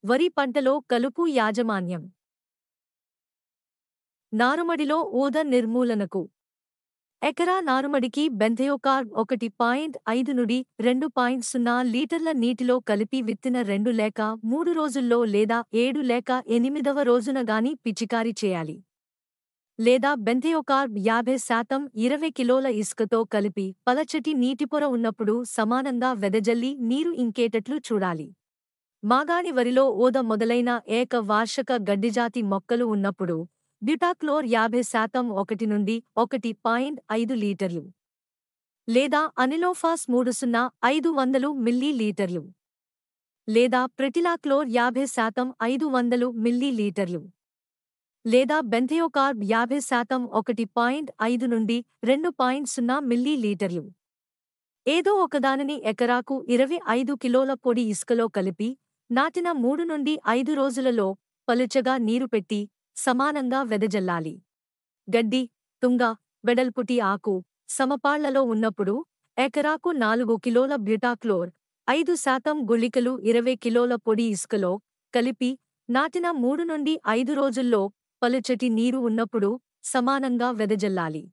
వరి పంటలో కలుపు యాజమాన్యం. నారుమడిలో ఊద నిర్మూలనకు ఎకరా నారుమడికి బెంథయోకార్బ్ 1.5 నుండి 2.0 లీటర్ల నీటిలో కలిపి విత్తిన 2 లేక 3 రోజుల్లో లేదా 7 లేక 8వ రోజున గాని పిచికారీ చేయాలి. లేదా బెంథయోకార్బ్ 50% 20 కిలోల ఇసుకతో కలిపి పలచటి నీటిపొర ఉన్నప్పుడు సమానంగా వెదజల్లి నీరు ఇంకేటట్లు చూడాలి. మాగాణి వరిలో ఊద మొదలైన ఏక వార్షిక గడ్డిజాతి మొక్కలు ఉన్నప్పుడు బ్యూటాక్లోర్ 50% 1 నుండి 1.5 లీటర్లు లేదా అనిలోఫాస్ 500 మిల్లీ లీటర్లు లేదా ప్రెటిలాక్లోర్ 50% 500 మిల్లీ లీటర్లు లేదా బెంథయోకార్బ్ 50% 1.5 నుండి 2.0 మిల్లీ లీటర్లు ఏదో ఒకదానిని ఎకరాకు 25 కిలోల పొడి ఇసుకలో కలిపి నాటిన 3 నుండి 5 రోజులలో పలుచగా నీరు పెట్టి సమానంగా వెదజల్లాలి. గడ్డి, తుంగ, వెడల్పుటి ఆకు సమపాళ్లలో ఉన్నప్పుడు ఎకరాకు 4 కిలోల బ్యూటాక్లోర్, 5% గుళికలు 20 కిలోల పొడి ఇసుకలో కలిపి నాటిన 3 నుండి 5 రోజుల్లో పలుచటి నీరు ఉన్నప్పుడు సమానంగా వెదజల్లాలి.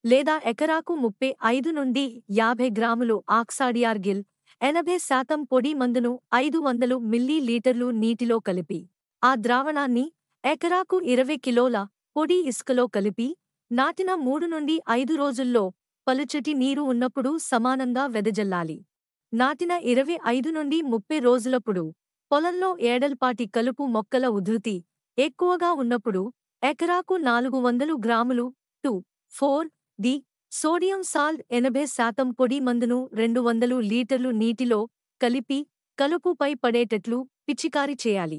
లేదా ఎకరాకు 35 నుండి 50 గ్రాములు ఆక్సాడియార్గిల్ 80% పొడి మందును 500 మిల్లీ లీటర్లు నీటిలో కలిపి ఆ ద్రావణాన్ని ఎకరాకు 20 కిలోల పొడి ఇసుకలో కలిపి నాటిన 3 నుండి 5 రోజుల్లో పలుచటి నీరు ఉన్నప్పుడు సమానంగా వెదజల్లాలి. నాటిన 25 నుండి 30 రోజులప్పుడు పొలంలో ఏడల్పాటి కలుపు మొక్కల ఉధృతి ఎక్కువగా ఉన్నప్పుడు ఎకరాకు 400 గ్రాములు 2,4-డి సోడియం సాల్ట్ 80% పొడి మందును 200 లీటర్లు నీటిలో కలిపి కలుపుపై పడేటట్లు పిచికారీ చేయాలి.